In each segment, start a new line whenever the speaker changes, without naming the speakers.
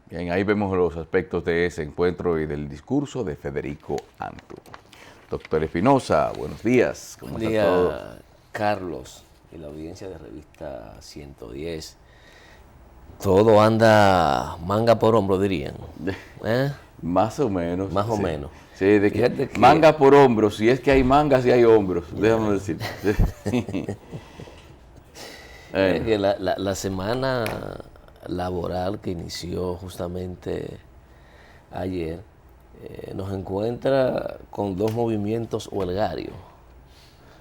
Bien, ahí vemos los aspectos de ese encuentro y del discurso de Federico Antu. Doctor Espinosa, buenos días. ¿Cómo
Buen
está todo?
día, Carlos, y la audiencia de Revista 110. Todo anda manga por hombro, dirían. ¿Eh?
Más o menos.
Más o
Sí.
menos.
Sí, de que
Fíjate que
manga por hombros, si es que hay mangas y hay hombros, déjame decir.
es
Bueno,
que la semana laboral que inició justamente ayer nos encuentra con dos movimientos huelgarios.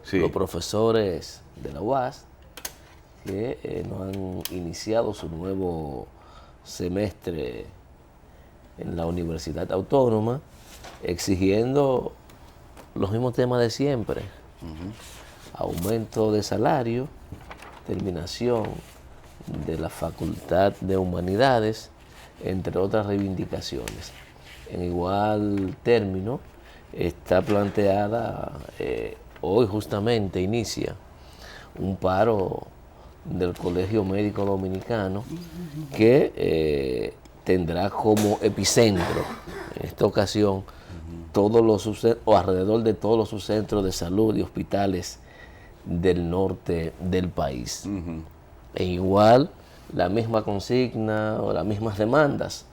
Los
sí,
profesores de la UAS que no han iniciado su nuevo semestre en la Universidad Autónoma, exigiendo los mismos temas de siempre: aumento de salario, terminación de la Facultad de Humanidades, entre otras reivindicaciones. En igual término, está planteada, hoy justamente inicia un paro del Colegio Médico Dominicano que tendrá como epicentro en esta ocasión todos o alrededor de todos los subcentros de salud y hospitales del norte del país. E igual la misma consigna o las mismas demandas: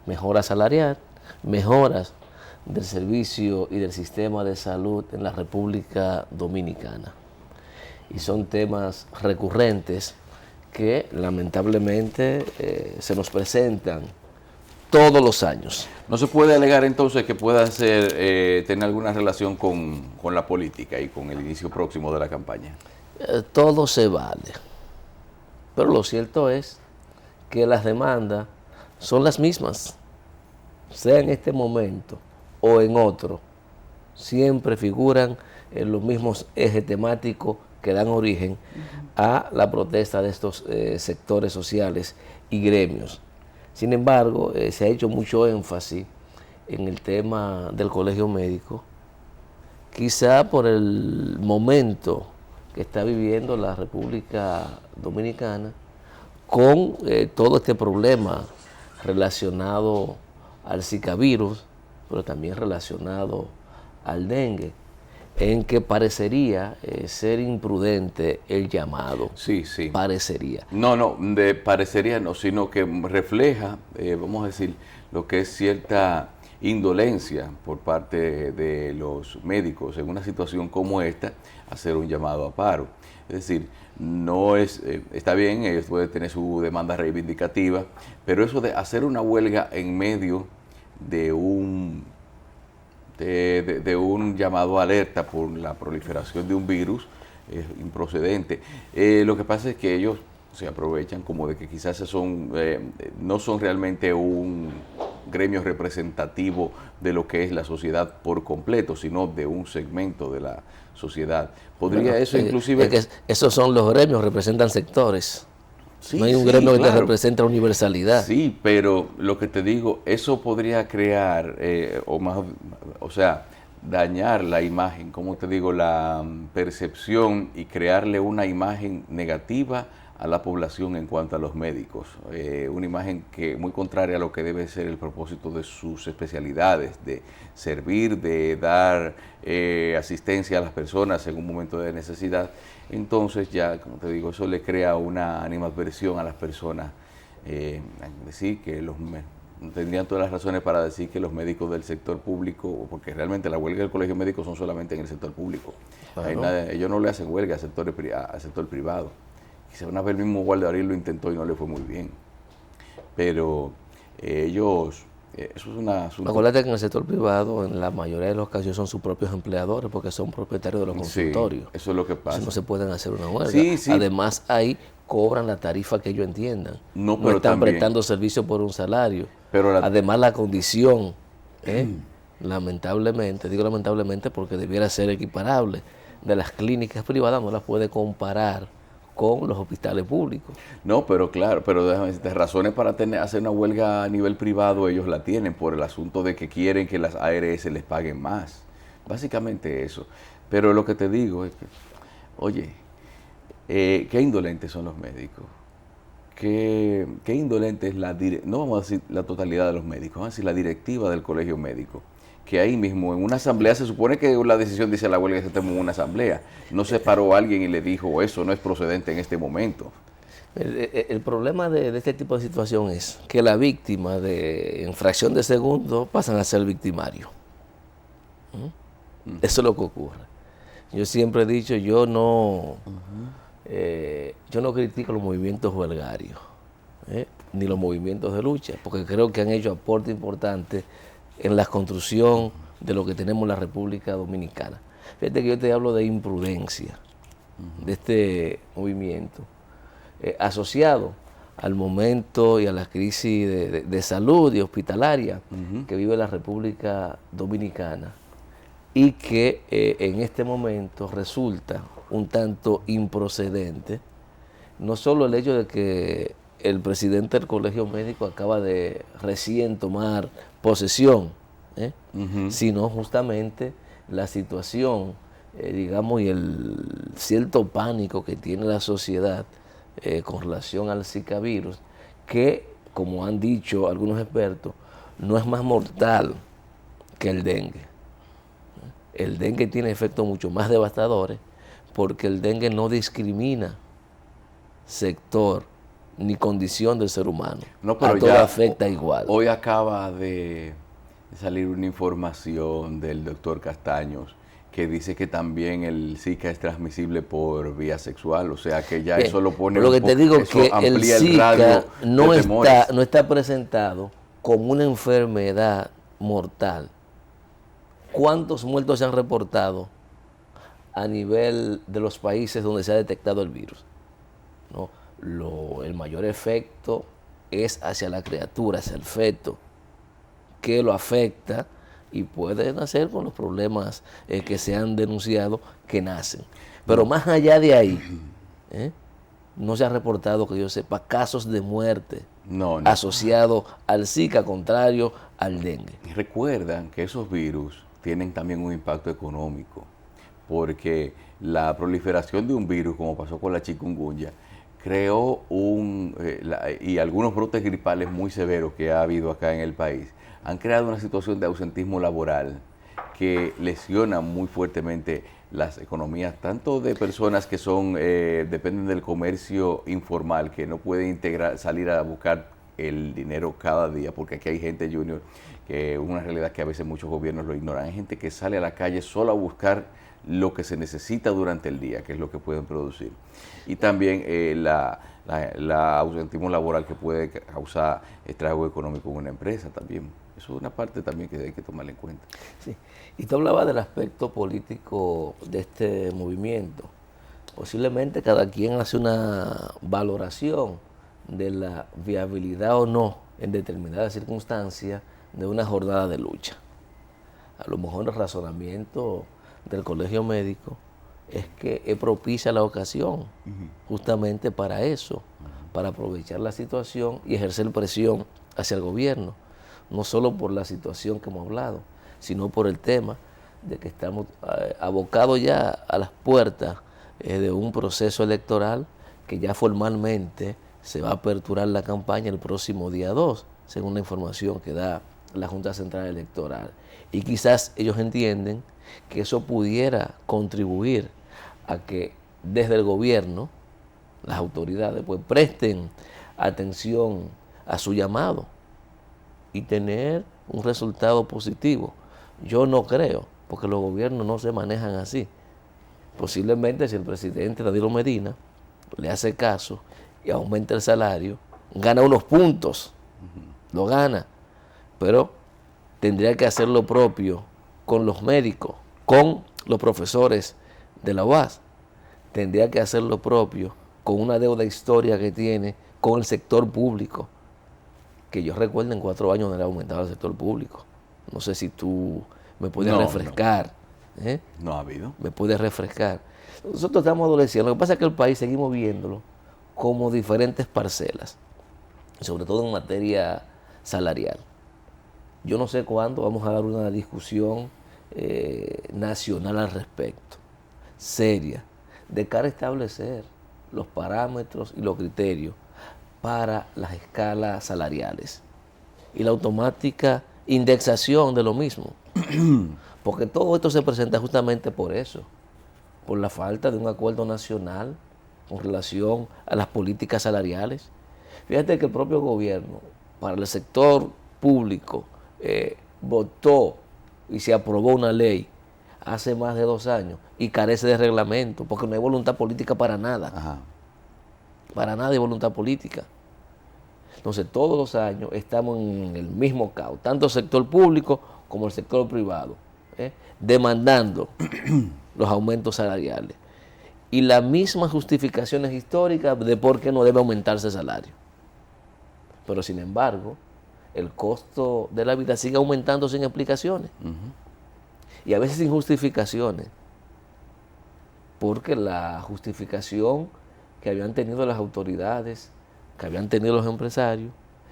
mejora salarial, mejoras del servicio y del sistema de salud en la República Dominicana. Y son temas recurrentes que lamentablemente se nos presentan todos los años.
no se puede alegar entonces que pueda tener alguna relación con la política y con el inicio próximo de la campaña.
Todo se vale, pero lo cierto es que las demandas son las mismas, sea en este momento o en otro. Siempre figuran en los mismos ejes temáticos que dan origen a la protesta de estos sectores sociales y gremios. Sin embargo, se ha hecho mucho énfasis en el tema del colegio médico, quizá por el momento que está viviendo la República Dominicana con todo este problema relacionado al Zika virus, pero también relacionado al dengue, en que parecería ser imprudente el llamado.
Sí, sí.
Parecería.
No, no, de parecería no, sino que refleja, vamos a decir, lo que es cierta indolencia por parte de los médicos en una situación como esta, hacer un llamado a paro. Es decir, no es, está bien, ellos pueden tener su demanda reivindicativa, pero eso de hacer una huelga en medio de de un llamado a alerta por la proliferación de un virus es improcedente. Lo que pasa es que ellos se aprovechan como de que quizás no son realmente un gremio representativo de lo que es la sociedad por completo, sino de un segmento de la sociedad. ¿Podría
Bueno,
eso inclusive?
es que esos son los gremios, representan sectores. No
Sí,
hay un
sí,
gremio que te
claro.
represente la universalidad.
Sí, pero lo que te digo, eso podría crear, o sea, dañar la imagen, como te digo, la percepción y crearle una imagen negativa a la población en cuanto a los médicos. Una imagen que muy contraria a lo que debe ser el propósito de sus especialidades, de servir, de dar asistencia a las personas en un momento de necesidad. Entonces ya, como te digo, eso le crea una animadversión a las personas. Decir que tendrían todas las razones para decir que los médicos del sector público, porque realmente la huelga del colegio médico son solamente en el sector público.
Claro.
Ellos no le hacen huelga al sector privado. Y se van a ver, el mismo Guardarín lo intentó y no le fue muy bien. Pero ellos, eso es un asunto.
Acuérdate que en el sector privado, en la mayoría de los casos, son sus propios empleadores porque son propietarios de los
Sí,
consultorios.
eso es lo que pasa.
Entonces no se pueden hacer una huelga.
Sí, sí.
Además, ahí cobran la tarifa que ellos entiendan.
No,
No
pero
están
también.
prestando servicio por un salario.
Pero
Además, la condición, lamentablemente, digo lamentablemente porque debiera ser equiparable, de las clínicas privadas no las puede comparar con los hospitales públicos.
No, pero claro, pero déjame decirte, razones para hacer una huelga a nivel privado ellos la tienen por el asunto de que quieren que las ARS les paguen más. Básicamente eso. Pero lo que te digo es que, oye, qué indolentes son los médicos. qué indolente es no vamos a decir la totalidad de los médicos, vamos a decir la directiva del colegio médico, que ahí mismo en una asamblea se supone que la decisión dice la huelga que se tomó en una asamblea, no se paró alguien y le dijo eso no es procedente en este momento.
El problema de este tipo de situación es que la víctima en fracción de segundo pasan a ser victimario. Eso es lo que ocurre. Yo siempre he dicho, yo no critico los movimientos huelgarios, ni los movimientos de lucha, porque creo que han hecho aporte importante en la construcción de lo que tenemos en la República Dominicana. Fíjate que yo te hablo de imprudencia de este movimiento, asociado al momento y a la crisis de salud y hospitalaria que vive la República Dominicana, y que en este momento resulta un tanto improcedente, no solo el hecho de que el presidente del Colegio Médico acaba de recién tomar posesión, sino justamente la situación, digamos, y el cierto pánico que tiene la sociedad con relación al Zika virus, que, como han dicho algunos expertos, no es más mortal que el dengue. El dengue tiene efectos mucho más devastadores porque el dengue no discrimina sector ni condición del ser humano.
No, pero
a todo
ya
afecta igual.
Hoy acaba de salir una información del doctor Castaños que dice que también el Zika es transmisible por vía sexual, o sea que ya eso lo pone
lo que te digo es que el Zika no está presentado como una enfermedad mortal. ¿Cuántos muertos se han reportado a nivel de los países donde se ha detectado el virus? ¿No? El mayor efecto es hacia la criatura, hacia el feto, que lo afecta y puede nacer con los problemas que se han denunciado que nacen. Pero más allá de ahí, no se ha reportado, que yo sepa, casos de muerte asociados al Zika, contrario al dengue.
Recuerdan que esos virus tienen también un impacto económico, porque la proliferación de un virus, como pasó con la chikungunya, creó y algunos brotes gripales muy severos que ha habido acá en el país, han creado una situación de ausentismo laboral que lesiona muy fuertemente las economías, tanto de personas que dependen del comercio informal, que no pueden salir a buscar el dinero cada día, porque aquí hay gente, Junior, que es una realidad que a veces muchos gobiernos lo ignoran. Hay gente que sale a la calle solo a buscar lo que se necesita durante el día, que es lo que pueden producir. Y también la ausentismo laboral que puede causar estrago económico en una empresa también. Eso es una parte también que hay que tomar en cuenta.
Sí. Y tú hablabas del aspecto político de este movimiento. Posiblemente cada quien hace una valoración de la viabilidad o no en determinadas circunstancias de una jornada de lucha. A lo mejor el razonamiento del Colegio Médico es que es propicia la ocasión justamente para eso, para aprovechar la situación y ejercer presión hacia el gobierno, no solo por la situación que hemos hablado, sino por el tema de que estamos abocados ya a las puertas de un proceso electoral que ya formalmente se va a aperturar la campaña el próximo día 2, según la información que da la Junta Central Electoral. Y quizás ellos entienden que eso pudiera contribuir a que desde el gobierno las autoridades pues presten atención a su llamado y tener un resultado positivo. Yo no creo, porque los gobiernos no se manejan así. Posiblemente si el presidente Danilo Medina le hace caso y aumenta el salario, gana unos puntos, lo gana, pero tendría que hacer lo propio con los médicos, con los profesores de la UAS, tendría que hacer lo propio con una deuda histórica que tiene con el sector público, que yo recuerdo en 4 años no le ha aumentado el sector público. No sé si tú me puedes refrescar.
No ha habido.
Me puedes refrescar. Nosotros estamos adoleciendo. Lo que pasa es que el país seguimos viéndolo como diferentes parcelas, sobre todo en materia salarial. Yo no sé cuándo vamos a dar una discusión nacional al respecto, seria, de cara a establecer los parámetros y los criterios para las escalas salariales y la automática indexación de lo mismo. Porque todo esto se presenta justamente por eso, por la falta de un acuerdo nacional con relación a las políticas salariales. Fíjate que el propio gobierno, para el sector público, votó y se aprobó una ley hace más de 2 años y carece de reglamento, porque no hay voluntad política para nada.
Ajá.
Para nada hay voluntad política. Entonces, todos los años estamos en el mismo caos, tanto el sector público como el sector privado, demandando los aumentos salariales. Y las mismas justificaciones históricas de por qué no debe aumentarse el salario. Pero, sin embargo, el costo de la vida sigue aumentando sin explicaciones. Y a veces sin justificaciones. Porque la justificación que habían tenido las autoridades, que habían tenido los empresarios,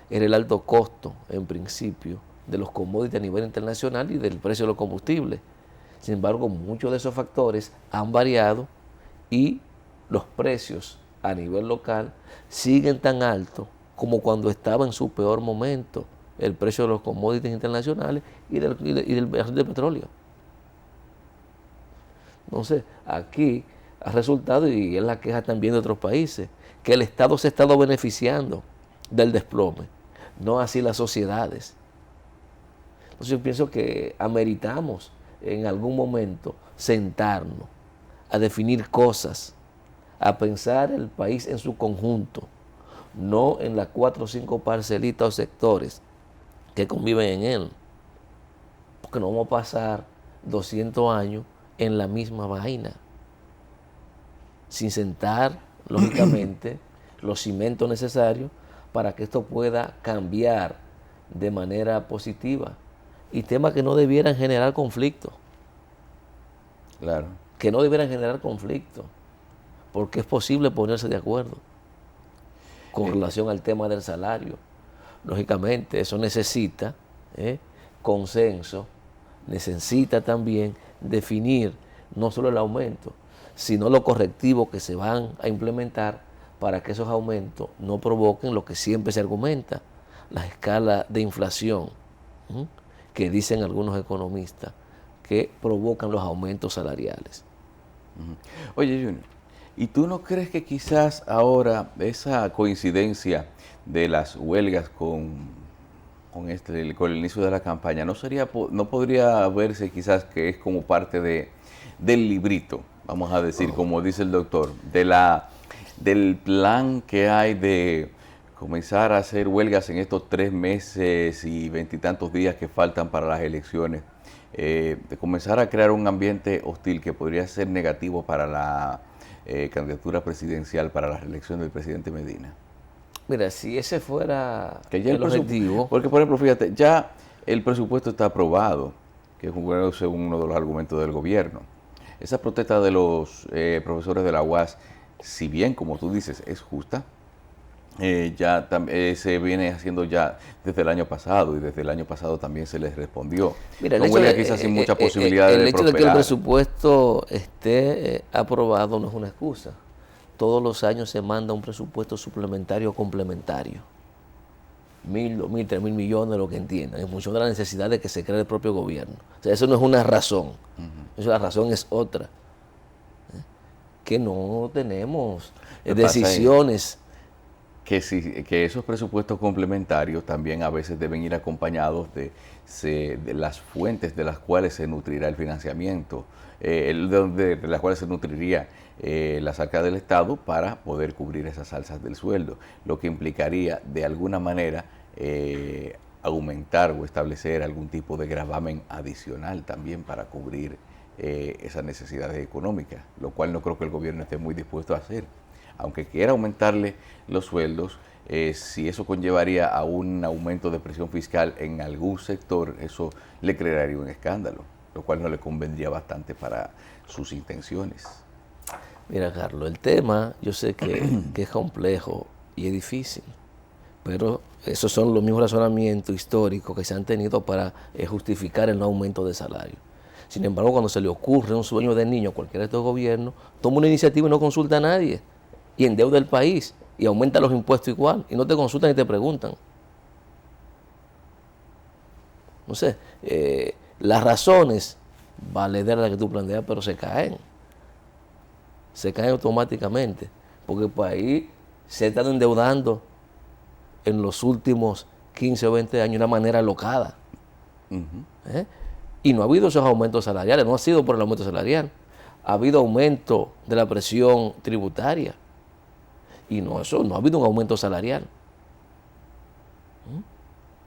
era el alto costo, en principio, de los commodities a nivel internacional y del precio de los combustibles. Sin embargo, muchos de esos factores han variado y los precios a nivel local siguen tan altos como cuando estaba en su peor momento el precio de los commodities internacionales y del barril de petróleo. Entonces, aquí ha resultado, y es la queja también de otros países, que el Estado se ha estado beneficiando del desplome, no así las sociedades. Entonces yo pienso que ameritamos en algún momento sentarnos a definir cosas, a pensar el país en su conjunto, no en las 4 o 5 parcelitas o sectores que conviven en él, porque no vamos a pasar 200 años en la misma vaina, sin sentar, lógicamente, los cimientos necesarios para que esto pueda cambiar de manera positiva. Y temas que no debieran generar conflicto.
Claro.
Que no debieran generar conflicto, porque es posible ponerse de acuerdo con relación al tema del salario. Lógicamente, eso necesita consenso, necesita también definir no solo el aumento, sino los correctivos que se van a implementar para que esos aumentos no provoquen lo que siempre se argumenta, las escalas de inflación, que dicen algunos economistas, que provocan los aumentos salariales.
Oye, Junior, ¿y tú no crees que quizás ahora esa coincidencia de las huelgas con el inicio de la campaña no podría verse quizás que es como parte del librito, vamos a decir, como dice el doctor, del plan que hay de comenzar a hacer huelgas en estos 3 meses y 20 y tantos días que faltan para las elecciones, de comenzar a crear un ambiente hostil que podría ser negativo para la candidatura presidencial, para la reelección del presidente Medina?
Mira, si ese fuera
Que ya
el objetivo...
Porque, por ejemplo, fíjate, ya el presupuesto está aprobado, que es según uno de los argumentos del gobierno. Esa protesta de los profesores de la UAS, si bien, como tú dices, es justa, se viene haciendo ya desde el año pasado, y desde el año pasado también se les respondió.
Mira,
no huele quizás sin mucha posibilidad de prosperar.
El hecho de que el presupuesto esté aprobado no es una excusa. Todos los años se manda un presupuesto suplementario o complementario. 1.000, 2.000, 3.000 millones, lo que entiendan, en función de la necesidad de que se cree el propio gobierno. O sea, eso no es una razón. Eso, la razón es otra. Que no tenemos decisiones.
Que esos presupuestos complementarios también a veces deben ir acompañados de las fuentes de las cuales se nutrirá el financiamiento, de las cuales se nutriría las arcas del Estado para poder cubrir esas alzas del sueldo, lo que implicaría de alguna manera aumentar o establecer algún tipo de gravamen adicional también para cubrir esas necesidades económicas, lo cual no creo que el gobierno esté muy dispuesto a hacer. Aunque quiera aumentarle los sueldos, si eso conllevaría a un aumento de presión fiscal en algún sector, eso le crearía un escándalo, lo cual no le convendría bastante para sus intenciones.
Mira, Carlos, el tema yo sé que es complejo y es difícil, pero esos son los mismos razonamientos históricos que se han tenido para justificar el no aumento de salario. Sin embargo, cuando se le ocurre un sueño de niño a cualquiera de estos gobiernos, toma una iniciativa y no consulta a nadie y endeuda el país y aumenta los impuestos igual, y no te consultan y te preguntan. No sé, las razones valederas las que tú planteas, pero se caen automáticamente, porque el país se está endeudando en los últimos 15 o 20 años de una manera alocada. ¿Eh? Y no ha habido esos aumentos salariales, no ha sido por el aumento salarial, ha habido aumento de la presión tributaria, y no ha habido un aumento salarial.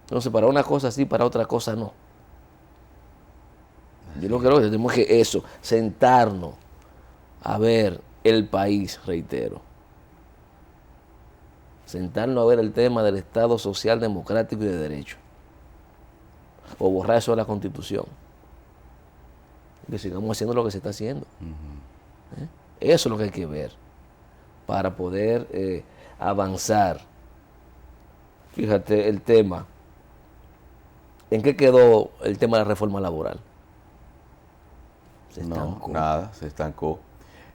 Entonces, para una cosa sí, para otra cosa no. Yo no creo que tenemos que sentarnos a ver el país, reitero. Sentarnos a ver el tema del Estado social, democrático y de derecho. O borrar eso de la Constitución. Que sigamos haciendo lo que se está haciendo. Eso es lo que hay que ver para poder avanzar. Fíjate el tema. ¿En qué quedó el tema de la reforma laboral?
Se estancó. No, nada, se estancó.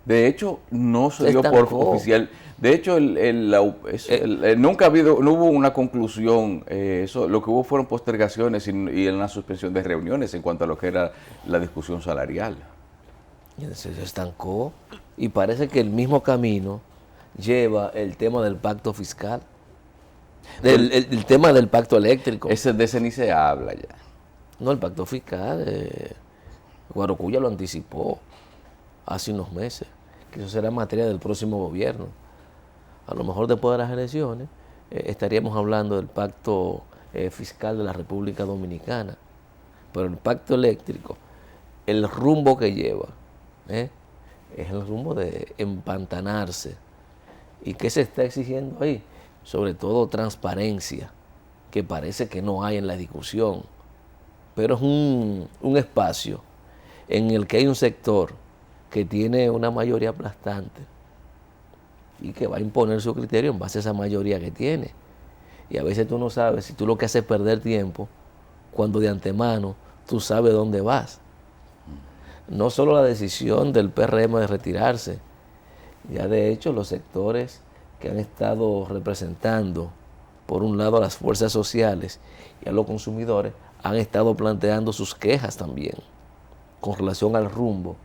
De hecho, no se dio por oficial. De hecho, nunca no hubo una conclusión. Lo que hubo fueron postergaciones y una suspensión de reuniones en cuanto a lo que era la discusión salarial.
Se estancó y parece que el mismo camino lleva el tema del pacto fiscal, el tema del pacto eléctrico.
De ese ni se habla ya.
No, el pacto fiscal, Guarocuya lo anticipó hace unos meses, que eso será materia del próximo gobierno. A lo mejor después de las elecciones estaríamos hablando del pacto fiscal de la República Dominicana. Pero el pacto eléctrico, el rumbo que lleva, es el rumbo de empantanarse. ¿Y qué se está exigiendo ahí? Sobre todo transparencia, que parece que no hay en la discusión. Pero es un espacio en el que hay un sector que tiene una mayoría aplastante y que va a imponer su criterio en base a esa mayoría que tiene. Y a veces tú no sabes si tú lo que haces es perder tiempo cuando de antemano tú sabes dónde vas. No solo la decisión del PRM de retirarse, ya de hecho los sectores que han estado representando, por un lado a las fuerzas sociales y a los consumidores, han estado planteando sus quejas también con relación al rumbo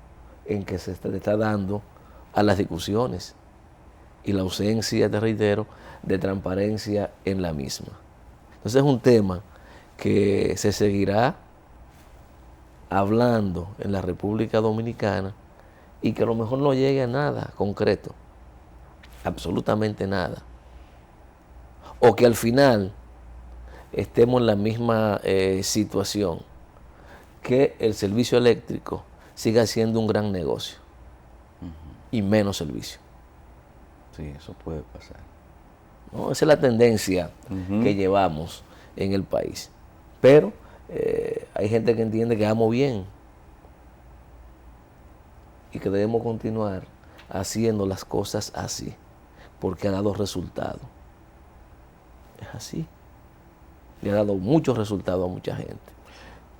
en que se está dando a las discusiones y la ausencia, te reitero, de transparencia en la misma. Entonces es un tema que se seguirá hablando en la República Dominicana y que a lo mejor no llegue a nada concreto, absolutamente nada. O que al final estemos en la misma situación, que el servicio eléctrico siga siendo un gran negocio y menos servicio.
Sí, eso puede pasar.
¿No? Esa es la tendencia que llevamos en el país. Pero hay gente que entiende que vamos bien y que debemos continuar haciendo las cosas así, porque ha dado resultados. Es así. Le ha dado muchos resultados a mucha gente.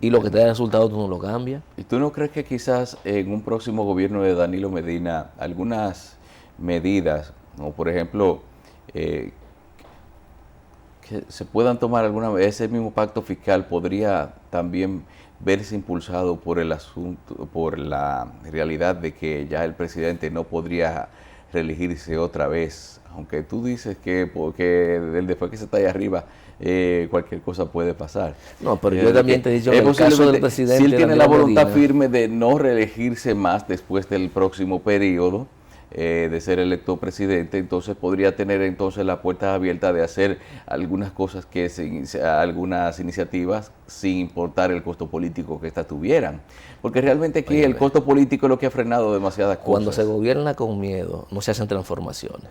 Y lo que te da resultado tú no lo cambias.
¿Y tú no crees que quizás en un próximo gobierno de Danilo Medina algunas medidas, como por ejemplo, que se puedan tomar alguna vez, ese mismo pacto fiscal podría también verse impulsado por el asunto, por la realidad de que ya el presidente no podría reelegirse otra vez? Aunque tú dices que después que se está ahí arriba, cualquier cosa puede pasar.
No, pero yo también te he dicho que el caso del presidente,
si él tiene la voluntad firme de no reelegirse más después del próximo periodo de ser electo presidente, entonces podría tener entonces la puerta abierta de hacer algunas cosas, algunas iniciativas sin importar el costo político que estas tuvieran. Porque realmente aquí el costo político es lo que ha frenado demasiadas cosas.
Cuando se gobierna con miedo, no se hacen transformaciones.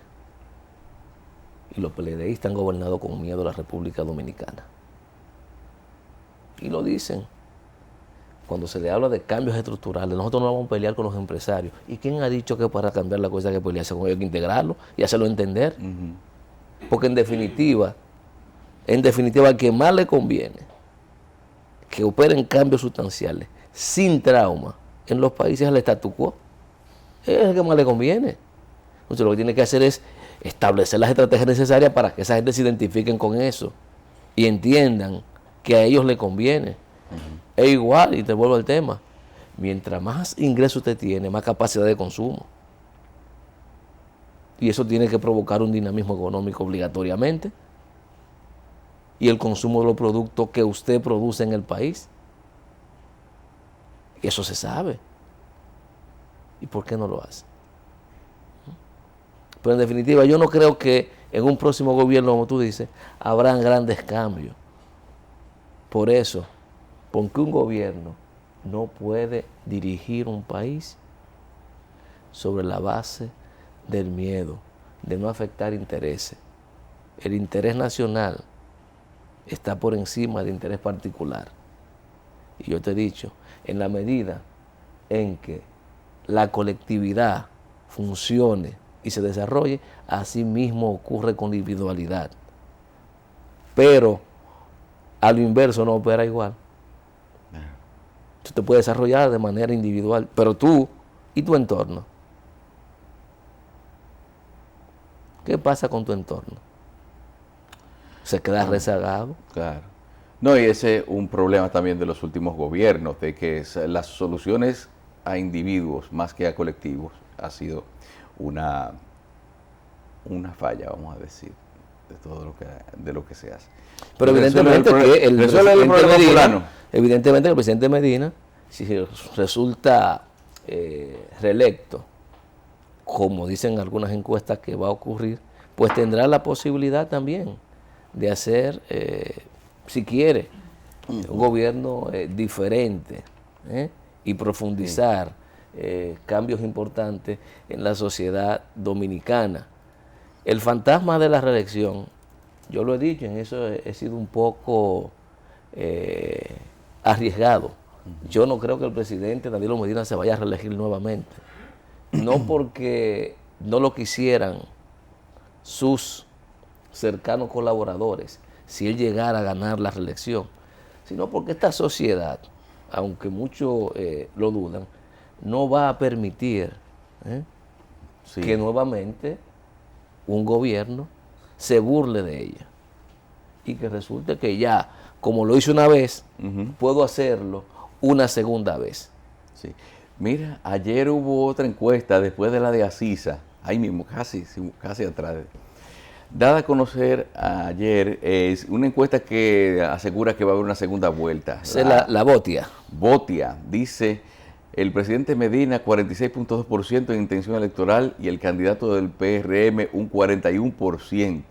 Y los PLDistas han gobernado con miedo a la República Dominicana. Y lo dicen. Cuando se le habla de cambios estructurales, nosotros no vamos a pelear con los empresarios. ¿Y quién ha dicho que para cambiar la cosa hay que pelearse con ellos, hay que integrarlo y hacerlo entender? Porque en definitiva, a quien más le conviene que operen cambios sustanciales sin trauma en los países al statu quo, es el que más le conviene. Entonces lo que tiene que hacer es establecer las estrategias necesarias para que esa gente se identifiquen con eso y entiendan que a ellos les conviene. Es igual, y te vuelvo al tema, mientras más ingresos usted tiene, más capacidad de consumo. Y eso tiene que provocar un dinamismo económico obligatoriamente. Y el consumo de los productos que usted produce en el país. Y eso se sabe. ¿Y por qué no lo hace? Pero en definitiva, yo no creo que en un próximo gobierno, como tú dices, habrán grandes cambios. Por eso, porque un gobierno no puede dirigir un país sobre la base del miedo, de no afectar intereses. El interés nacional está por encima del interés particular. Y yo te he dicho, en la medida en que la colectividad funcione y se desarrolle, así mismo ocurre con la individualidad. Pero a lo inverso no opera igual. Tú te puedes desarrollar de manera individual, pero tú y tu entorno. ¿Qué pasa con tu entorno? Se queda rezagado.
Claro. No, y ese es un problema también de los últimos gobiernos, de que las soluciones a individuos más que a colectivos ha sido una falla, vamos a decir, de todo lo que se hace.
Pero evidentemente que el presidente Medina, si resulta reelecto, como dicen algunas encuestas que va a ocurrir, pues tendrá la posibilidad también de hacer, si quiere, un gobierno diferente y profundizar cambios importantes en la sociedad dominicana. El fantasma de la reelección, yo lo he dicho, en eso he sido un poco arriesgado. Yo no creo que el presidente Danilo Medina se vaya a reelegir nuevamente. No porque no lo quisieran sus cercanos colaboradores, si él llegara a ganar la reelección, sino porque esta sociedad, aunque muchos lo dudan, no va a permitir que nuevamente un gobierno se burle de ella y que resulte que ya, como lo hice una vez, puedo hacerlo una segunda vez.
Sí. Mira, ayer hubo otra encuesta después de la de Asisa, ahí mismo, casi atrás. Dada a conocer ayer, es una encuesta que asegura que va a haber una segunda vuelta.
La Botia.
Botia dice el presidente Medina 46.2% en intención electoral y el candidato del PRM un 41%.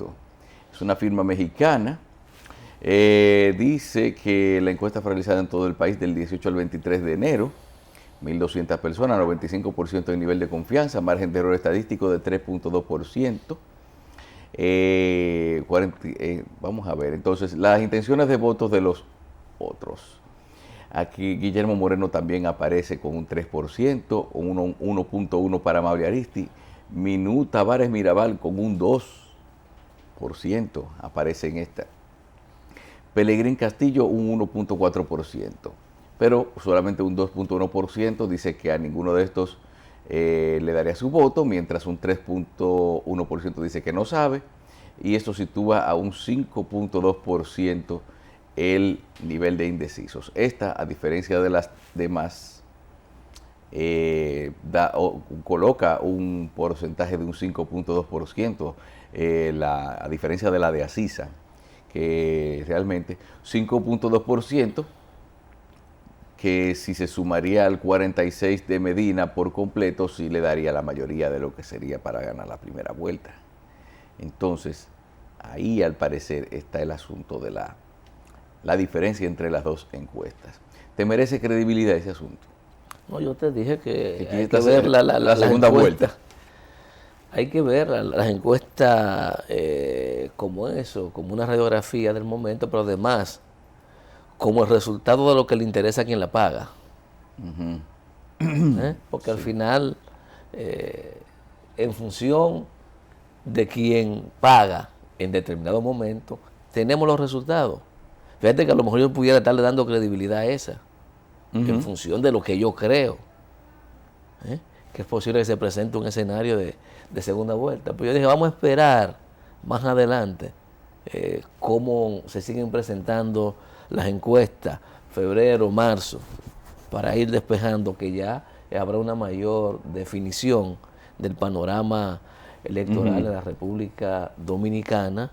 Es una firma mexicana. Dice que la encuesta fue realizada en todo el país del 18 al 23 de enero. 1.200 personas, 95% en nivel de confianza, margen de error estadístico de 3.2%. Vamos a ver, entonces, las intenciones de votos de los otros. Aquí Guillermo Moreno también aparece con un 3%, un 1.1% para Mauri Aristi. Minú Tavares Mirabal con un 2% aparece en esta. Pelegrín Castillo un 1.4%. Pero solamente un 2.1% dice que a ninguno de estos le daría su voto, mientras un 3.1% dice que no sabe, y esto sitúa a un 5.2% el nivel de indecisos. Esta, a diferencia de las demás, coloca un porcentaje de un 5.2%, a diferencia de la de Asisa, que realmente 5.2%, que si se sumaría al 46 de Medina por completo, sí le daría la mayoría de lo que sería para ganar la primera vuelta. Entonces, ahí al parecer está el asunto de la diferencia entre las dos encuestas. ¿Te merece credibilidad ese asunto?
No, yo te dije que hay que ver la segunda vuelta. Hay que ver las encuestas como eso, como una radiografía del momento, pero además como el resultado de lo que le interesa a quien la paga. Porque al final, en función de quien paga en determinado momento, tenemos los resultados. Fíjate que a lo mejor yo pudiera estarle dando credibilidad a esa, en función de lo que yo creo. que es posible que se presente un escenario de segunda vuelta. Pero yo dije, vamos a esperar más adelante cómo se siguen presentando las encuestas, febrero, marzo, para ir despejando que ya habrá una mayor definición del panorama electoral en la República Dominicana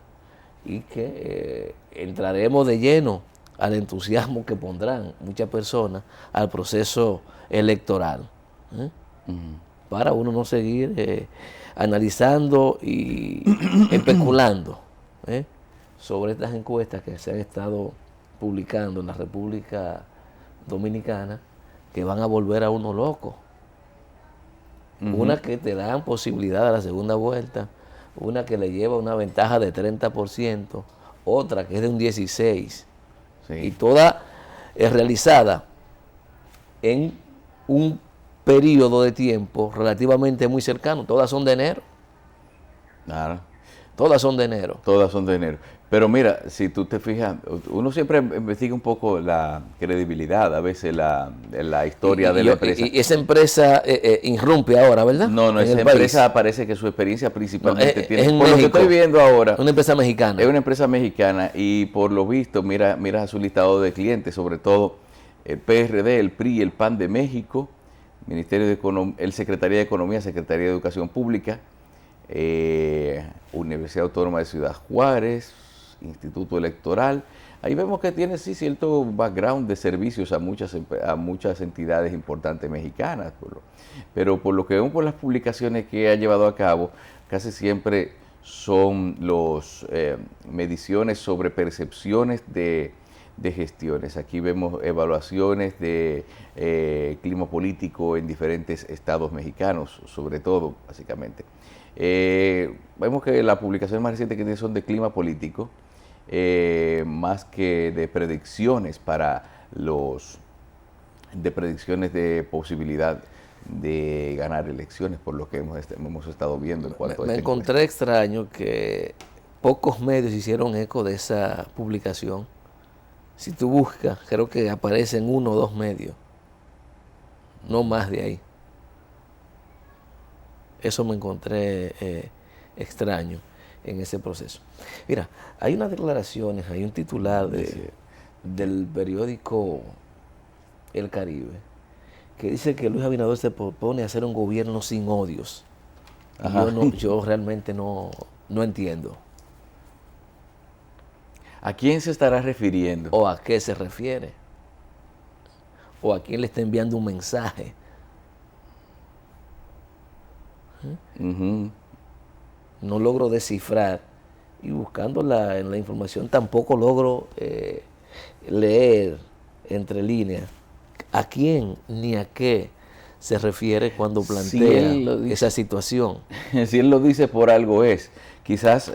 y que entraremos de lleno al entusiasmo que pondrán muchas personas al proceso electoral, para uno no seguir analizando y especulando sobre estas encuestas que se han estado publicando en la República Dominicana, que van a volver a uno loco. Una que te dan posibilidad a la segunda vuelta, una que le lleva una ventaja de 30%, otra que es de un 16%, y toda es realizada en un periodo de tiempo relativamente muy cercano. Todas son de enero.
Claro.
Todas son de enero.
Todas son de enero. Pero mira, si tú te fijas, uno siempre investiga un poco la credibilidad, a veces la historia de la empresa.
Y esa empresa irrumpe ahora, ¿verdad?
No, esa empresa parece que su experiencia principalmente tiene...
Es en
por
México,
lo que estoy viendo ahora...
Una empresa mexicana.
Es una empresa mexicana y por lo visto, mira su listado de clientes, sobre todo el PRD, el PRI, el PAN de México, Ministerio de Economía, el Secretaría de Economía, Secretaría de Educación Pública, Universidad Autónoma de Ciudad Juárez, Instituto Electoral. Ahí vemos que tiene sí cierto background de servicios a muchas entidades importantes mexicanas, pero por lo que vemos por las publicaciones que ha llevado a cabo, casi siempre son los mediciones sobre percepciones de gestiones. Aquí vemos evaluaciones de clima político en diferentes estados mexicanos, sobre todo, básicamente. Vemos que las publicaciones más recientes que tiene son de clima político, más que de predicciones de predicciones de posibilidad de ganar elecciones, por lo que hemos estado viendo en cuanto a
me encontré extraño que pocos medios hicieron eco de esa publicación. Si tú buscas, creo que aparecen 1 o 2 medios, no más de ahí. Eso me encontré extraño en ese proceso. Mira, hay unas declaraciones, hay un titular del periódico El Caribe que dice que Luis Abinader se propone hacer un gobierno sin odios. Yo realmente no entiendo.
¿A quién se estará refiriendo?
¿O a qué se refiere? ¿O a quién le está enviando un mensaje? No logro descifrar, y buscando en la información tampoco logro leer entre líneas a quién ni a qué se refiere cuando plantea esa situación.
Si él lo dice, por algo es. Quizás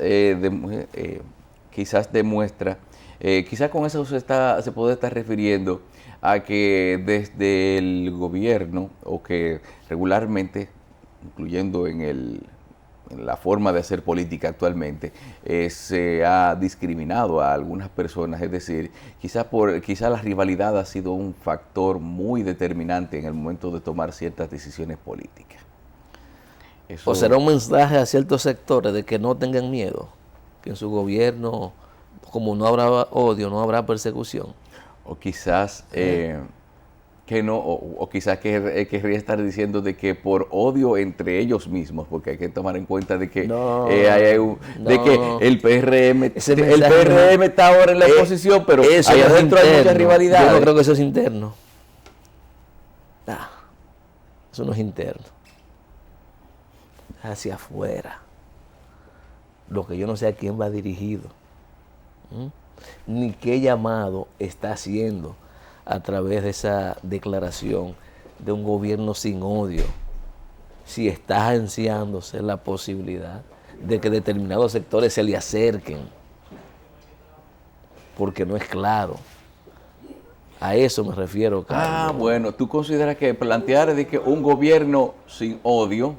quizás demuestra, quizás con eso se puede estar refiriendo a que desde el gobierno, o que regularmente, incluyendo en la forma de hacer política actualmente, se ha discriminado a algunas personas. Es decir, quizás la rivalidad ha sido un factor muy determinante en el momento de tomar ciertas decisiones políticas.
¿O será un mensaje a ciertos sectores de que no tengan miedo, que en su gobierno, como no habrá odio, no habrá persecución?
O quizás que no, o quizás querría estar diciendo de que por odio entre ellos mismos, porque hay que tomar en cuenta de que que el PRM está ahora en la oposición, pero allá adentro hay mucha rivalidad.
Yo no creo que eso es interno. Eso no es interno. Hacia afuera. Lo que yo no sé a quién va dirigido, ni qué llamado está haciendo a través de esa declaración de un gobierno sin odio, si está ansiándose la posibilidad de que determinados sectores se le acerquen, porque no es claro. A eso me refiero, Carlos.
Bueno, ¿tú consideras que plantear de que un gobierno sin odio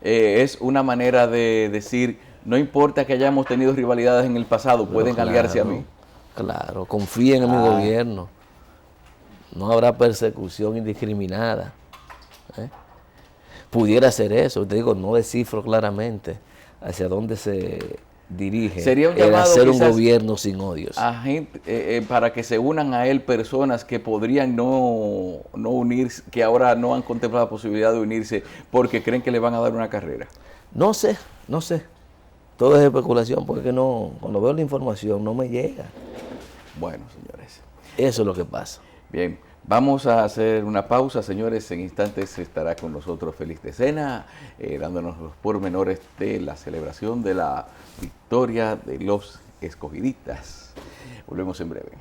es una manera de decir, no importa que hayamos tenido rivalidades en el pasado, pueden aliarse a mí?
Claro, confíen en mi gobierno. No habrá persecución indiscriminada. pudiera ser eso. Te digo, no descifro claramente hacia dónde se dirige
Sería un
el
llamado
hacer un
quizás
gobierno sin odios.
a gente, para que se unan a él personas que podrían no unirse, que ahora no han contemplado la posibilidad de unirse porque creen que le van a dar una carrera.
No sé, no sé. Todo es especulación porque no, cuando veo la información no me llega.
Bueno, señores.
Eso es lo que pasa.
Bien, vamos a hacer una pausa, señores. En instantes estará con nosotros Félix de Sena, dándonos los pormenores de la celebración de la victoria de los escogiditas. Volvemos en breve.